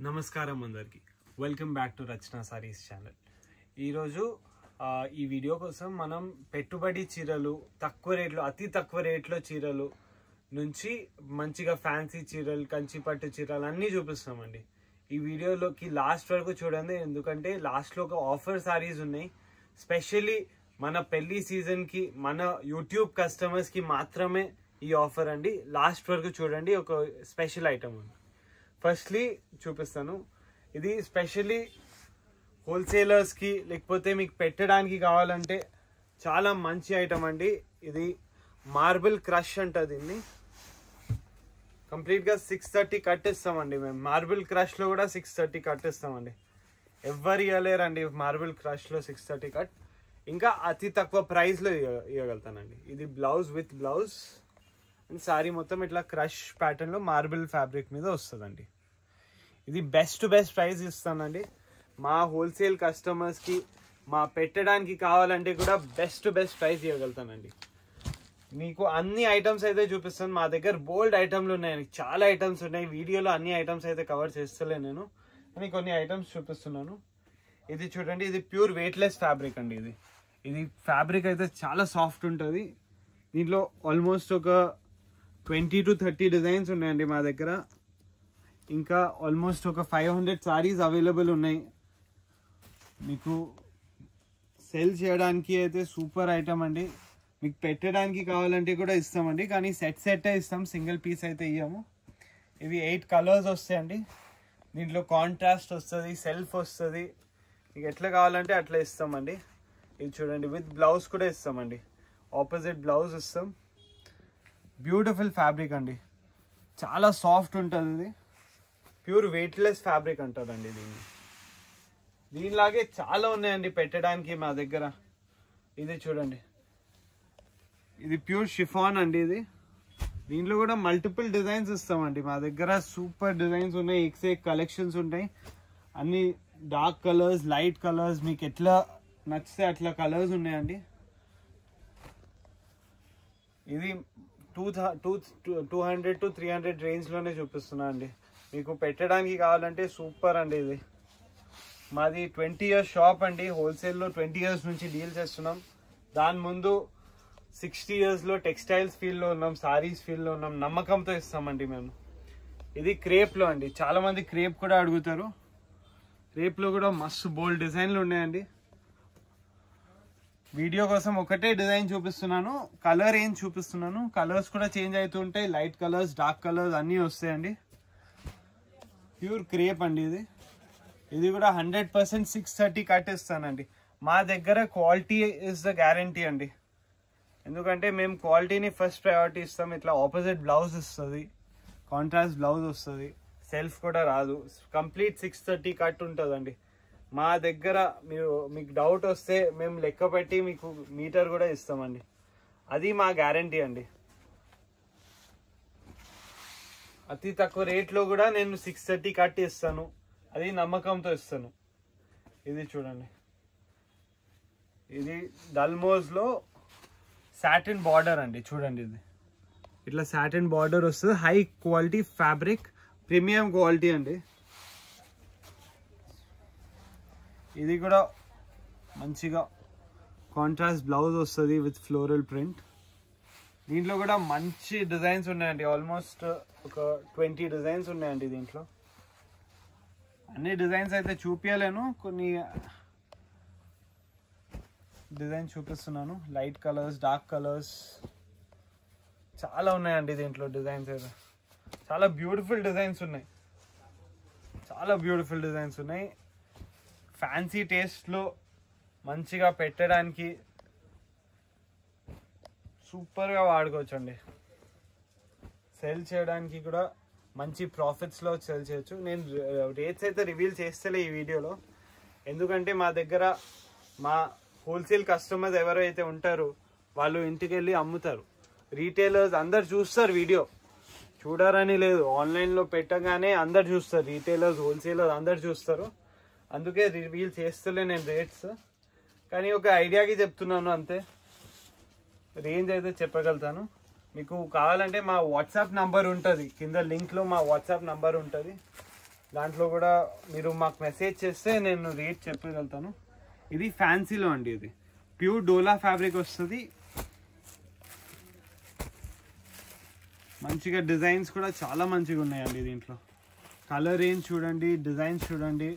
నమస్కారం అందరికి welcome back to Rachana saris channel. ఈరోజు ఈ వీడియో కోసం మనం పెట్టుబడి చీరలు తక్కువ రేట్లో అతి తక్కువ రేట్లో చీరలు నుంచి మంచిగా ఫ్యాన్సీ చీరలు కంచిపట్టు చీరలు అన్నీ చూపిస్తామండి. ఈ వీడియోలోకి లాస్ట్ వరకు చూడండి, ఎందుకంటే లాస్ట్లో ఒక ఆఫర్ సారీస్ ఉన్నాయి. స్పెషల్లీ మన పెళ్లి సీజన్కి మన యూట్యూబ్ కస్టమర్స్కి మాత్రమే ఈ ఆఫర్ అండి. లాస్ట్ వరకు చూడండి, ఒక స్పెషల్ ఐటమ్ ఉంది. ఫస్ట్లీ చూపిస్తాను, ఇది స్పెషల్లీ హోల్సేలర్స్కి లేకపోతే మీకు పెట్టడానికి కావాలంటే చాలా మంచి ఐటమ్ అండి. ఇది మార్బుల్ క్రష్ అంటుంది. దీన్ని కంప్లీట్గా 630 కట్ ఇస్తామండి మేము. మార్బుల్ క్రష్లో కూడా 630 కట్ ఇస్తామండి. ఎవరు ఇవ్వలేరండి మార్బుల్ క్రష్లో 630 కట్. ఇంకా అతి తక్కువ ప్రైస్లో ఇవ్వగలుగుతానండి. ఇది blouse with blouse and sorry మొత్తం ఇట్లా క్రష్ ప్యాటర్న్లో మార్బుల్ ఫ్యాబ్రిక్ మీద వస్తుందండి. ఇది బెస్ట్ ప్రైస్ ఇస్తానండి. మా హోల్సేల్ కస్టమర్స్కి మా పెట్టడానికి కావాలంటే కూడా బెస్ట్ ప్రైస్ ఇవ్వగలుగుతానండి. మీకు అన్ని ఐటమ్స్ అయితే చూపిస్తాను. మా దగ్గర బోల్డ్ ఐటమ్లు ఉన్నాయి, చాలా ఐటమ్స్ ఉన్నాయి. వీడియోలో అన్ని ఐటమ్స్ అయితే కవర్ చేస్తలే నేను, కానీ కొన్ని ఐటమ్స్ చూపిస్తున్నాను. ఇది చూడండి, ఇది ప్యూర్ వెయిట్లెస్ ఫ్యాబ్రిక్ అండి. ఇది ఫ్యాబ్రిక్ అయితే చాలా సాఫ్ట్ ఉంటుంది. దీంట్లో ఆల్మోస్ట్ ఒక 20 to 30 డిజైన్స్ ఉన్నాయండి మా దగ్గర. ఇంకా ఆల్మోస్ట్ ఒక 500 సారీస్ అవైలబుల్ ఉన్నాయి. మీకు సెల్ చేయడానికి అయితే సూపర్ ఐటమ్ అండి. మీకు పెట్టడానికి కావాలంటే కూడా ఇస్తామండి, కానీ సెట్టే ఇస్తాం, సింగిల్ పీస్ అయితే ఇవ్వము. ఇవి 8 కలర్స్ వస్తాయండి. దీంట్లో కాంట్రాస్ట్ వస్తుంది, సెల్ఫ్ వస్తుంది. మీకు ఎట్లా కావాలంటే అట్లా ఇస్తామండి. ఇది చూడండి, విత్ బ్లౌజ్ కూడా ఇస్తామండి. ఆపోజిట్ బ్లౌజ్ ఇస్తాం. బ్యూటిఫుల్ ఫ్యాబ్రిక్ అండి, చాలా సాఫ్ట్ ఉంటుంది. ఇది ప్యూర్ వెయిట్లెస్ ఫ్యాబ్రిక్ అంటారండి దీనిలాగే చాలా ఉన్నాయండి పెట్టడానికి మా దగ్గర. ఇది చూడండి, ఇది ప్యూర్ షిఫాన్ అండి. దీంట్లో కూడా మల్టిపుల్ డిజైన్స్ ఇస్తామండి మా దగ్గర. సూపర్ డిజైన్స్ ఉన్నాయి, ఎక్స్ కలెక్షన్స్ ఉంటాయి. అన్ని డార్క్ కలర్స్, లైట్ కలర్స్, మీకు ఎట్లా నచ్చితే అట్లా కలర్స్ ఉన్నాయండి. ఇది 200 to 300 రేంజ్లోనే చూపిస్తున్నా అండి. మీకు పెట్టడానికి కావాలంటే సూపర్ అండి. ఇది మాది 20 years షాప్ అండి. హోల్సేల్లో 20 years నుంచి డీల్ చేస్తున్నాం. దాని ముందు 60 yearsలో టెక్స్టైల్స్ ఫీల్డ్లో ఉన్నాం, సారీస్ ఫీల్డ్లో ఉన్నాం. నమ్మకంతో ఇస్తామండి మేము. ఇది క్రేప్లో అండి, చాలా మంది క్రేప్ కూడా అడుగుతారు. క్రేప్లో కూడా మస్తు బోల్డ్ డిజైన్లు ఉన్నాయండి. వీడియో కోసం ఒకటే డిజైన్ చూపిస్తున్నాను, కలర్ ఏం చూపిస్తున్నాను. కలర్స్ కూడా చేంజ్ అవుతుంటాయి, లైట్ కలర్స్, డార్క్ కలర్స్ అన్నీ వస్తాయండి. ప్యూర్ క్రేప్ అండి. ఇది కూడా 100% 630 కట్ ఇస్తానండి. మా దగ్గర క్వాలిటీ ఇస్ ద గ్యారంటీ అండి, ఎందుకంటే మేము క్వాలిటీని ఫస్ట్ ప్రయారిటీ ఇస్తాం. ఇట్లా ఆపోజిట్ బ్లౌజ్ వస్తుంది, కాంట్రాస్ట్ బ్లౌజ్ వస్తుంది, సెల్ఫ్ కూడా రాదు. కంప్లీట్ 630 కట్ ఉంటుందండి మా దగ్గర. మీకు డౌట్ వస్తే మేము లెక్క పెట్టి మీకు మీటర్ కూడా ఇస్తామండి. అది మా గ్యారంటీ అండి. అతి తక్కువ రేట్లో కూడా నేను 630 కట్ ఇస్తాను, అది నమ్మకంతో ఇస్తాను. ఇది చూడండి, ఇది డల్మోస్లో సాటిన్ బార్డర్ అండి. చూడండి, ఇది ఇట్లా సాటిన్ బార్డర్ వస్తుంది. High quality fabric, premium quality అండి. ఇది కూడా మంచిగా కాంట్రాస్ట్ బ్లౌజ్ వస్తుంది విత్ ఫ్లోరల్ ప్రింట్. దీంట్లో కూడా మంచి డిజైన్స్ ఉన్నాయండి. ఆల్మోస్ట్ ఒక 20 డిజైన్స్ ఉన్నాయండి దీంట్లో. అన్ని డిజైన్స్ అయితే చూపించలేను, కొన్ని డిజైన్స్ చూపిస్తున్నాను. లైట్ కలర్స్, డార్క్ కలర్స్ చాలా ఉన్నాయండి దీంట్లో. డిజైన్స్ అయితే చాలా బ్యూటిఫుల్ డిజైన్స్ ఉన్నాయి, చాలా బ్యూటిఫుల్ డిజైన్స్ ఉన్నాయి. ఫ్యాన్సీ టేస్ట్లో మంచిగా పెట్టడానికి సూపర్గా వాడుకోవచ్చు అండి. సెల్ చేయడానికి కూడా మంచి ప్రాఫిట్స్లో సెల్ చేయొచ్చు. నేను రేట్స్ అయితే రివీల్ చేస్తలే ఈ వీడియోలో, ఎందుకంటే మా దగ్గర మా హోల్సేల్ కస్టమర్స్ ఎవరైతే ఉంటారో వాళ్ళు ఇంటికి వెళ్ళి అమ్ముతారు. రీటైలర్స్ అందరు చూస్తారు, వీడియో చూడారని లేదు, ఆన్లైన్లో పెట్టగానే అందరు చూస్తారు. రీటైలర్స్, హోల్సేలర్స్ అందరు చూస్తారు. అందుకే రివీల్ చేస్తలే నేను రేట్స్, కానీ ఒక ఐడియాకి చెప్తున్నాను అంతే. రేంజ్ అయితే చెప్పగలుగుతాను. మీకు కావాలంటే మా వాట్సాప్ నంబర్ ఉంటుంది కింద లింక్లో, మా వాట్సాప్ నంబర్ ఉంటుంది. దాంట్లో కూడా మీరు మాకు మెసేజ్ చేస్తే నేను రేట్ చెప్పగలుగుతాను. ఇది ఫ్యాన్సీలో అండి, ఇది ప్యూర్ డోలా ఫ్యాబ్రిక్ వస్తుంది. మంచిగా డిజైన్స్ కూడా చాలా మంచిగా ఉన్నాయండి దీంట్లో. కలర్ రేంజ్ చూడండి, డిజైన్స్ చూడండి.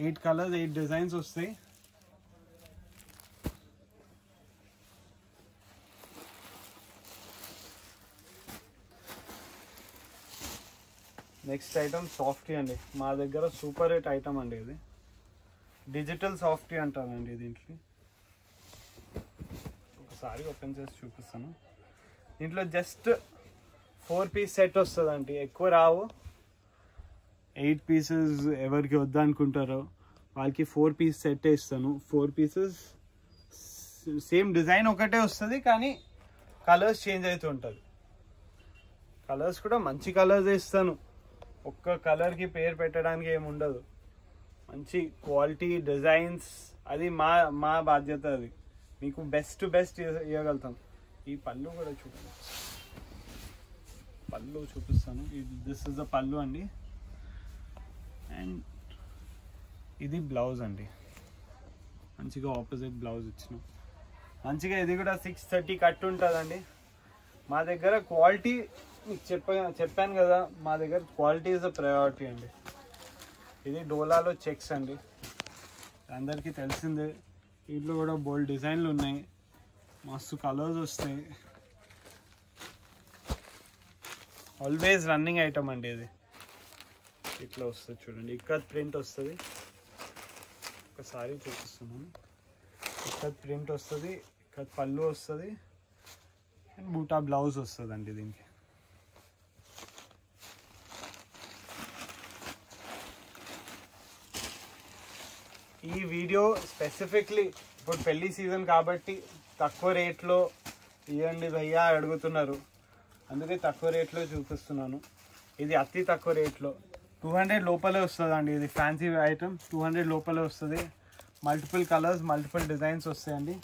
8 కలర్స్ 8 డిజైన్స్ వస్తాయి. నెక్స్ట్ ఐటమ్ సాఫ్టీ అండి. మా దగ్గర సూపర్ హిట్ ఐటమ్ అండి ఇది. డిజిటల్ సాఫ్టీ అంటారండి దీంట్లో. ఒకసారి ఓపెన్ చేసి చూపిస్తాను. దీంట్లో జస్ట్ 4 పీస్ సెట్ వస్తుందండి, ఎక్కువ రావు. 8 పీసెస్ ఎవరికి వద్దనుకుంటారో వాళ్ళకి 4 పీస్ సెట్ ఇస్తాను. 4 పీసెస్ సేమ్ డిజైన్ ఒకటే వస్తుంది, కానీ కలర్స్ చేంజ్ అవుతూ ఉంటుంది. కలర్స్ కూడా మంచి కలర్స్ ఇస్తాను. ఒక్క కలర్కి పేరు పెట్టడానికి ఏమి ఉండదు. మంచి క్వాలిటీ డిజైన్స్, అది మా బాధ్యత. అది మీకు బెస్ట్ ఇవ్వగలుగుతాం. ఈ పళ్ళు కూడా చూడండి, పళ్ళు చూపిస్తాను. దిస్ ఇస్ ద పళ్ళు అండి. అండ్ ఇది బ్లౌజ్ అండి. మంచిగా ఆపోజిట్ బ్లౌజ్ ఇచ్చినాం. మంచిగా ఇది కూడా 630 కట్ ఉంటుందండి. మా దగ్గర క్వాలిటీ మీకు చెప్పాను కదా, మా దగ్గర క్వాలిటీ ఇస్ అ ప్రయారిటీ అండి. ఇది డోలాలో చెక్స్ అండి, అందరికీ తెలిసిందే. వీటిలో కూడా బోల్డ్ డిజైన్లు ఉన్నాయి, మస్తు కలర్స్ వస్తాయి. ఆల్వేస్ రన్నింగ్ ఐటమ్ అండి ఇది. ఇట్లా వస్తుంది చూడండి, ఇక్కత్ ప్రింట్ వస్తుంది. ఒకసారి చూపిస్తున్నాను. ఇక్కత్ ప్రింట్ వస్తుంది, ఇక్కత్ పళ్ళు వస్తుంది, అండ్ బూటా బ్లౌజ్ వస్తుందండి దీనికి. ఈ వీడియో స్పెసిఫిక్లీ ఇప్పుడు పెళ్లి సీజన్ కాబట్టి తక్కువ రేట్లో ఇవ్వండి భయ్యా అడుగుతున్నారు, అందుకే తక్కువ రేట్లో చూపిస్తున్నాను. ఇది అతి తక్కువ రేట్లో 200 లోపలే వస్తుందండి. ఇది ఫ్యాన్సీ ఐటమ్ 200 లోపలే వస్తుంది. మల్టిపుల్ కలర్స్, మల్టిపుల్ డిజైన్స్ వస్తాయండి.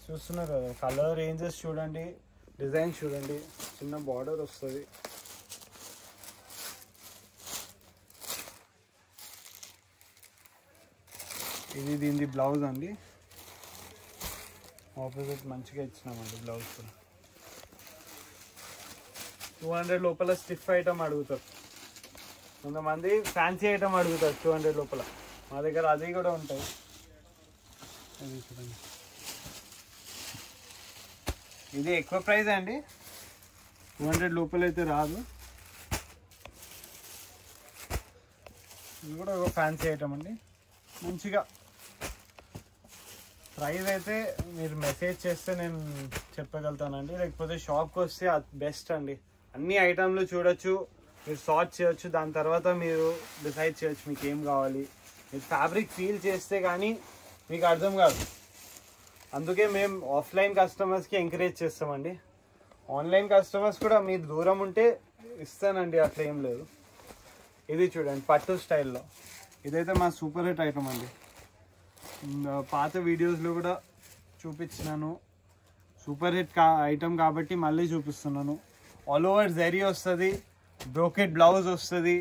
చూస్తున్నారు కదా, కలర్ రేంజెస్ చూడండి, డిజైన్ చూడండి. చిన్న బార్డర్ వస్తుంది. ఇది దీని బ్లౌజ్ అండి. ఆపోజిట్ మంచిగా ఇచ్చినామండి బ్లౌజ్ కూడా. 200 లోపల స్టిఫ్ ఐటమ్ అడుగుతారు కొంతమంది, ఫ్యాన్సీ ఐటమ్ అడుగుతారు 200 లోపల. మా దగ్గర అది కూడా ఉంటాయి. అది చూడండి, ఇది ఎక్కువ ప్రైస్ అండి, 200 లోపల అయితే రాదు. ఇది కూడా ఒక ఫ్యాన్సీ ఐటమ్ అండి. మంచిగా ప్రైస్ అయితే మీరు మెసేజ్ చేస్తే నేను చెప్పగలుగుతానండి, లేకపోతే షాప్కి వస్తే అది బెస్ట్ అండి. అన్ని ఐటమ్లు చూడొచ్చు, మీరు సార్ట్ చేయొచ్చు, దాని తర్వాత మీరు డిసైడ్ చేయొచ్చు మీకు ఏం కావాలి. మీరు ఫ్యాబ్రిక్ ఫీల్ చేస్తే కానీ మీకు అర్థం కాదు. అందుకే మేము ఆఫ్లైన్ కస్టమర్స్కి ఎంకరేజ్ చేస్తామండి. ఆన్లైన్ కస్టమర్స్ కూడా మీరు దూరం ఉంటే ఇస్తానండి, అట్లా ఏం లేదు. ఇది చూడండి పట్టు స్టైల్లో. ఇదైతే మా సూపర్ హిట్ ఐటమ్ అండి. పాత వీడియోస్లో కూడా చూపించినాను. సూపర్ హిట్ ఐటమ్ కాబట్టి మళ్ళీ చూపిస్తున్నాను. ఆల్ ఓవర్ జరీ వస్తుంది, బ్రోకెట్ బ్లౌజ్ వస్తుంది,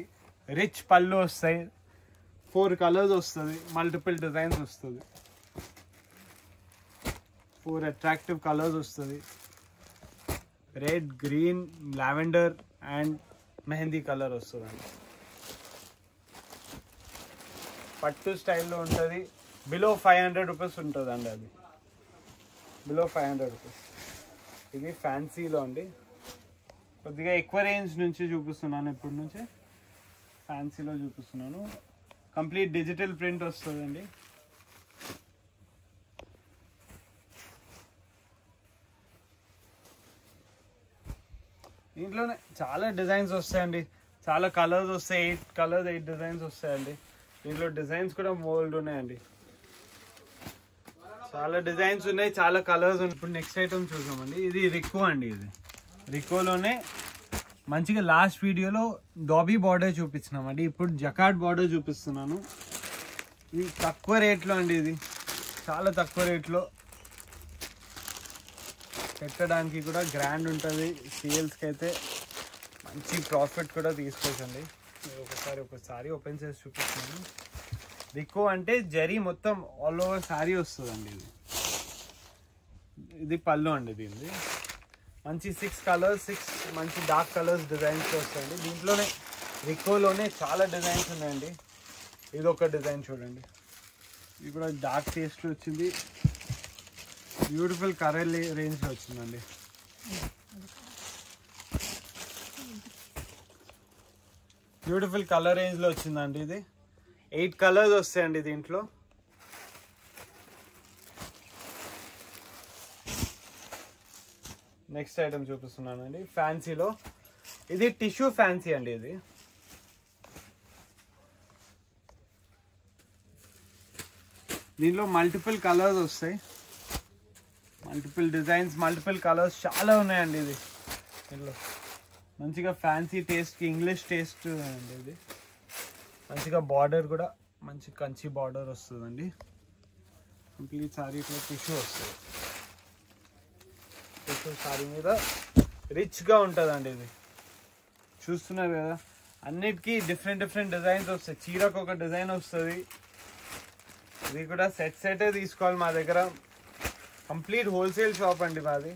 రిచ్ పళ్ళు వస్తాయి, 4 కలర్స్ వస్తుంది, మల్టిపుల్ డిజైన్స్ వస్తుంది, 4 అట్రాక్టివ్ కలర్స్ వస్తుంది. Red, green, lavender and mehndi colour వస్తుందండి. పట్టు స్టైల్లో ఉంటుంది. బిలో 500 రూపీస్ ఉంటుందండి, అది బిలో 500 రూపీస్. ఇది ఫ్యాన్సీలో అండి. కొద్దిగా ఎక్కువ రేంజ్ నుంచి చూపిస్తున్నాను, ఇప్పటి నుంచే ఫ్యాన్సీలో చూపిస్తున్నాను. కంప్లీట్ డిజిటల్ ప్రింట్ వస్తుందండి. దీంట్లోనే చాలా డిజైన్స్ వస్తాయండి, చాలా కలర్స్ వస్తాయి. 8 కలర్స్ 8 డిజైన్స్ వస్తాయండి. దీంట్లో డిజైన్స్ కూడా బోల్డ్ ఉన్నాయండి, చాలా డిజైన్స్ ఉన్నాయి, చాలా కలర్స్ ఉన్నాయి. ఇప్పుడు నెక్స్ట్ ఐటమ్ చూసామండి. ఇది రికో అండి. ఇది రికోలోనే మంచిగా లాస్ట్ వీడియోలో డాబీ బార్డర్ చూపించినామండి, ఇప్పుడు జకార్డ్ బార్డర్ చూపిస్తున్నాను. ఇది తక్కువ రేట్లో అండి, ఇది చాలా తక్కువ రేట్లో. పెట్టడానికి కూడా గ్రాండ్ ఉంటుంది. సేల్స్కి అయితే మంచి ప్రాఫిట్ కూడా తీసుకోవచ్చండి. ఒకసారి ఓపెన్ చేసి చూపిస్తున్నాను. రికో అంటే జరీ మొత్తం ఆల్ ఓవర్ శారీ వస్తుందండి. ఇది పళ్ళు అండి. దీనిది మంచి 6 కలర్స్, 6 మంచి డార్క్ కలర్స్ డిజైన్స్ వస్తాయండి. దీంట్లోనే రికోలోనే చాలా డిజైన్స్ ఉన్నాయండి. ఇది ఒక డిజైన్ చూడండి, ఇది కూడా డార్క్ టేస్ట్ వచ్చింది. బ్యూటిఫుల్ కలర్ రేంజ్లో వచ్చిందండి. బ్యూటిఫుల్ కలర్ రేంజ్లో వచ్చిందండి. ఇది 8 కలర్స్ వస్తాయండి దీంట్లో. నెక్స్ట్ ఐటమ్ చూపిస్తున్నానండి ఫ్యాన్సీలో. ఇది టిష్యూ ఫ్యాన్సీ అండి. ఇది దీనిలో మల్టిపుల్ కలర్స్ వస్తాయి, మల్టిపుల్ డిజైన్స్, మల్టిపుల్ కలర్స్ చాలా ఉన్నాయండి. ఇది దీనిలో మంచిగా ఫ్యాన్సీ టేస్ట్కి ఇంగ్లీష్ టేస్ట్ అండి. ఇది మంచిగా బార్డర్ కూడా మంచి కంచి బార్డర్ వస్తుందండి. కంప్లీట్ సారీ ఇట్లా టిష్యూ వస్తుంది. టిష్యూ సారీ మీద రిచ్గా ఉంటుందండి. ఇది చూస్తున్నారు కదా, అన్నిటికీ డిఫరెంట్ డిజైన్స్ వస్తాయి. చీరకు ఒక డిజైన్ వస్తుంది. ఇది కూడా సెటే తీసుకోవాలి. మా దగ్గర కంప్లీట్ హోల్సేల్ షాప్ అండి మాది.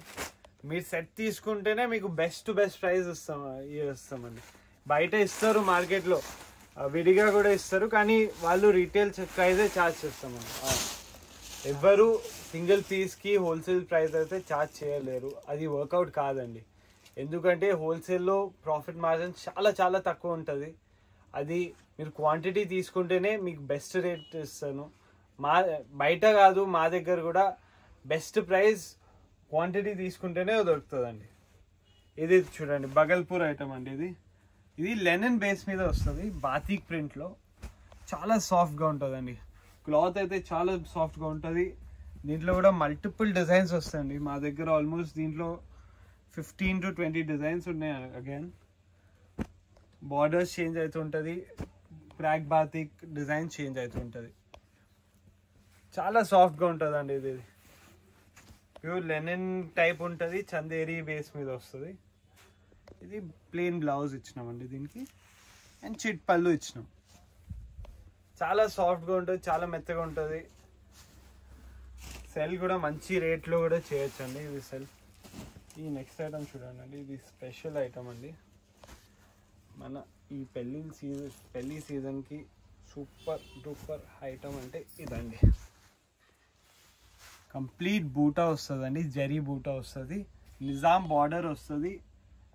మీరు సెట్ తీసుకుంటేనే మీకు బెస్ట్ ప్రైస్ ఇస్తామండి. బయట ఇస్తారు మార్కెట్లో, విడిగా కూడా ఇస్తారు, కానీ వాళ్ళు రీటైల్ ప్రైజే ఛార్జ్ చేస్తామండి. ఎవ్వరు సింగిల్ పీస్కి హోల్సేల్ ప్రైస్ అయితే ఛార్జ్ చేయలేరు. అది వర్కౌట్ కాదండి. ఎందుకంటే హోల్సేల్లో ప్రాఫిట్ మార్జిన్ చాలా తక్కువ ఉంటుంది. అది మీరు క్వాంటిటీ తీసుకుంటేనే మీకు బెస్ట్ రేట్ ఇస్తాను. బయట కాదు, మా దగ్గర కూడా బెస్ట్ ప్రైస్ క్వాంటిటీ తీసుకుంటేనే దొరుకుతుందండి. ఇది చూడండి బగల్పూర్ ఐటమ్ అండి. ఇది లెనిన్ బేస్ మీద వస్తుంది, బాతిక్ ప్రింట్లో. చాలా సాఫ్ట్గా ఉంటుందండి. క్లాత్ అయితే చాలా సాఫ్ట్గా ఉంటుంది. దీంట్లో కూడా మల్టిపుల్ డిజైన్స్ వస్తాయండి. మా దగ్గర ఆల్మోస్ట్ దీంట్లో 15 to 20 డిజైన్స్ ఉన్నాయి. అగైన్ బార్డర్స్ చేంజ్ అవుతుంటుంది, క్రాక్ బాతిక్ డిజైన్ చేంజ్ అవుతుంటుంది. చాలా సాఫ్ట్గా ఉంటుందండి. ఇది ప్యూర్ లెనిన్ టైప్ ఉంటుంది, చందేరి బేస్ మీద వస్తుంది. ఇది ప్లెయిన్ బ్లౌజ్ ఇచ్చినామండి దీనికి, అండ్ చిట్ పళ్ళు ఇచ్చినాం. చాలా సాఫ్ట్గా ఉంటుంది, చాలా మెత్తగా ఉంటుంది. సెల్ కూడా మంచి రేట్లో కూడా చేయొచ్చండి. ఇది సెల్. ఈ నెక్స్ట్ ఐటమ్ చూడండి అండి, ఇది స్పెషల్ ఐటమ్ అండి. మన ఈ పెళ్ళి సీజన్కి సూపర్ డూపర్ ఐటమ్ అంటే ఇదండి. కంప్లీట్ బూటా వస్తుందండి, జరీ బూటా వస్తుంది, నిజాం బార్డర్ వస్తుంది.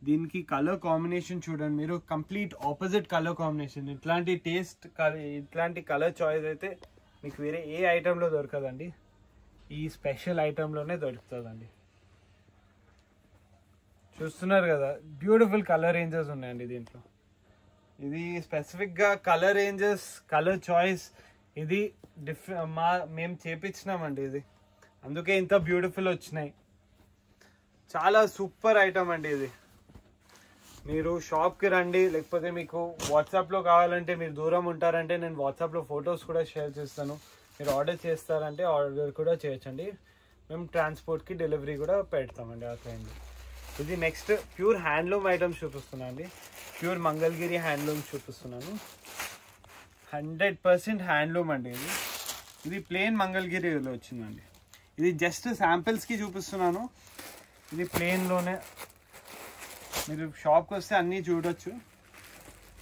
దీనికి కలర్ కాంబినేషన్ చూడండి మీరు, కంప్లీట్ ఆపోజిట్ కలర్ కాంబినేషన్. ఇట్లాంటి కలర్ చాయిస్ అయితే మీకు వేరే ఏ ఐటెంలో దొరకదండి. ఈ స్పెషల్ ఐటెంలోనే దొరుకుతుందండి. చూస్తున్నారు కదా, బ్యూటిఫుల్ కలర్ రేంజెస్ ఉన్నాయండి దీంట్లో. ఇది స్పెసిఫిక్గా కలర్ రేంజెస్, కలర్ చాయిస్ ఇది మేము చేపించినామండి. ఇది అందుకే ఇంత బ్యూటిఫుల్ వచ్చినాయి. చాలా సూపర్ ఐటమ్ అండి. ఇది మీరు షాప్కి రండి, లేకపోతే మీకు వాట్సాప్లో కావాలంటే, మీరు దూరం ఉంటారంటే నేను వాట్సాప్లో ఫొటోస్ కూడా షేర్ చేస్తాను. మీరు ఆర్డర్ చేస్తారంటే ఆర్డర్ కూడా చేయొచ్చండి. మేము ట్రాన్స్పోర్ట్కి డెలివరీ కూడా పెడతామండి ఆ టైంలో. ఇది నెక్స్ట్ ప్యూర్ హ్యాండ్లూమ్ ఐటమ్స్ చూపిస్తున్నాను అండి. ప్యూర్ మంగళగిరి హ్యాండ్లూమ్స్ చూపిస్తున్నాను. 100% హ్యాండ్లూమ్ అండి. ఇది ప్లెయిన్ మంగళగిరిలో వచ్చిందండి. ఇది జస్ట్ శాంపిల్స్కి చూపిస్తున్నాను. ఇది ప్లెయిన్లోనే, మీరు షాప్కి వస్తే అన్నీ చూడొచ్చు.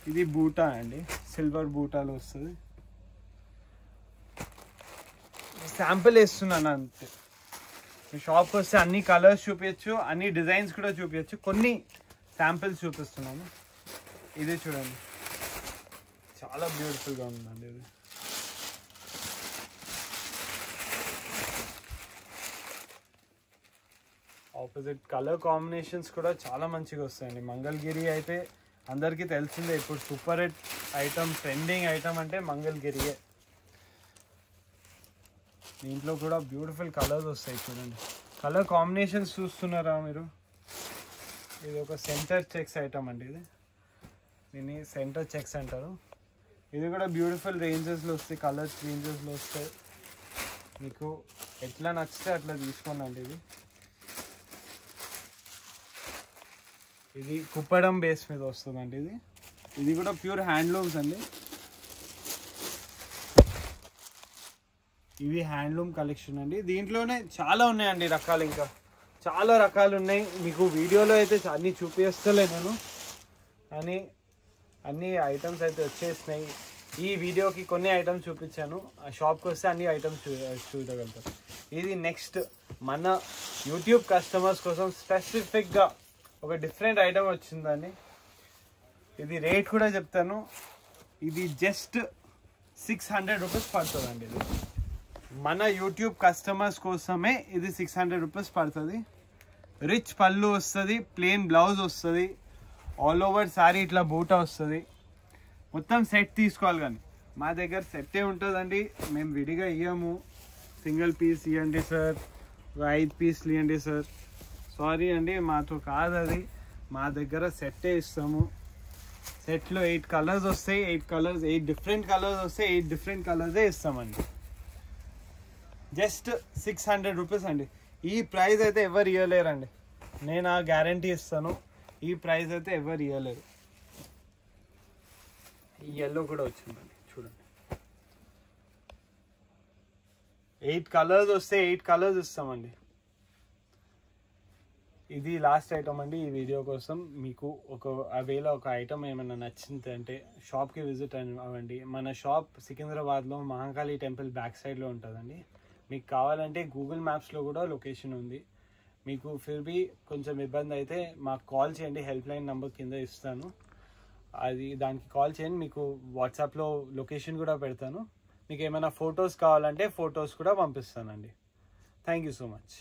ఇది బూటా అండి, సిల్వర్ బూటాలో వస్తుంది. శాంపిల్ వేస్తున్నాను అంతే. మీ షాప్కి వస్తే అన్ని కలర్స్ చూపించచ్చు, అన్ని డిజైన్స్ కూడా చూపించచ్చు. కొన్ని శాంపిల్స్ చూపిస్తున్నాను. ఇది చూడండి, చాలా బ్యూటిఫుల్గా ఉందండి. ఇది ఆపోజిట్ కలర్ కాంబినేషన్స్ కూడా చాలా మంచిగా వస్తాయండి. మంగళగిరి అయితే అందరికీ తెలిసిందే, ఇప్పుడు super hit item, trending item అంటే మంగళగిరియే. దీంట్లో కూడా బ్యూటిఫుల్ కలర్స్ వస్తాయి చూడండి. కలర్ కాంబినేషన్స్ చూస్తున్నారా మీరు? ఇది ఒక సెంటర్ చెక్స్ ఐటమ్ అండి. దీన్ని సెంటర్ చెక్స్ అంటారు. ఇది కూడా బ్యూటిఫుల్ రేంజెస్లో వస్తాయి, కలర్స్ రేంజెస్లో వస్తాయి. మీకు ఎట్లా నచ్చితే అట్లా తీసుకోండి. ఇది ఇది కుప్పడం బేస్ మీద వస్తుందండి. ఇది కూడా ప్యూర్ హ్యాండ్లూమ్స్ అండి. ఇవి హ్యాండ్లూమ్ కలెక్షన్ అండి. దీంట్లోనే చాలా ఉన్నాయండి రకాలు, ఇంకా చాలా రకాలు ఉన్నాయి. మీకు వీడియోలో అయితే అన్నీ చూపిస్తలే నేను, కానీ అన్ని ఐటమ్స్ అయితే వచ్చేసినాయి. ఈ వీడియోకి కొన్ని ఐటమ్స్ చూపించాను, ఆ షాప్కి వస్తే అన్ని ఐటమ్స్ చూడగలుగుతారు. ఇది నెక్స్ట్ మన యూట్యూబ్ కస్టమర్స్ కోసం స్పెసిఫిక్గా ఒక డిఫరెంట్ ఐటమ్ వచ్చిందండి. ఇది రేట్ కూడా చెప్తాను. ఇది జస్ట్ 600 రూపీస్ పడుతుందండి. ఇది మన యూట్యూబ్ కస్టమర్స్ కోసమే ఇది 600 రూపీస్ పడుతుంది. రిచ్ పళ్ళు వస్తుంది, ప్లెయిన్ బ్లౌజ్ వస్తుంది, ఆల్ ఓవర్ శారీ ఇట్లా బూటా వస్తుంది. మొత్తం సెట్ తీసుకోవాలి, కానీ మా దగ్గర సెట్టే ఉంటుందండి. మేము విడిగా ఇవ్వము. సింగిల్ పీస్ ఇవ్వండి సార్, 5 పీస్లు ఇవ్వండి సార్, సారీ అండి, మాతో కాదు అది. మా దగ్గర సెట్టే ఇస్తాము. సెట్లో 8 కలర్స్ వస్తాయి. 8 డిఫరెంట్ కలర్స్ వస్తాయి. 8 డిఫరెంట్ కలర్సే ఇస్తామండి. జస్ట్ 600 రూపీస్ అండి. ఈ ప్రైస్ అయితే ఎవరు ఇవ్వలేరండి, నేను ఆ గ్యారంటీ ఇస్తాను. ఈ ప్రైస్ అయితే ఎవరు ఇవ్వలేరు. ఈ ఎల్లో కూడా వచ్చిందండి, చూడండి. 8 కలర్స్ వస్తే 8 కలర్స్ ఇస్తామండి. ఇది లాస్ట్ ఐటమ్ అండి ఈ వీడియో కోసం. మీకు ఒకవేళ ఒక ఐటమ్ ఏమైనా నచ్చింది అంటే షాప్కి విజిట్ అవ్వండి. మన షాప్ సికింద్రాబాద్లో మహాకాళి టెంపుల్ బ్యాక్ సైడ్లో ఉంటుందండి. మీకు కావాలంటే గూగుల్ మ్యాప్స్లో కూడా లొకేషన్ ఉంది. మీకు ఫిర్బీ కొంచెం ఇబ్బంది అయితే మాకు కాల్ చేయండి, హెల్ప్ లైన్ నెంబర్ కింద ఇస్తాను, దానికి కాల్ చేయండి. మీకు వాట్సాప్లో లొకేషన్ కూడా పెడతాను. మీకు ఏమైనా ఫొటోస్ కావాలంటే ఫొటోస్ కూడా పంపిస్తానండి. Thank you so much.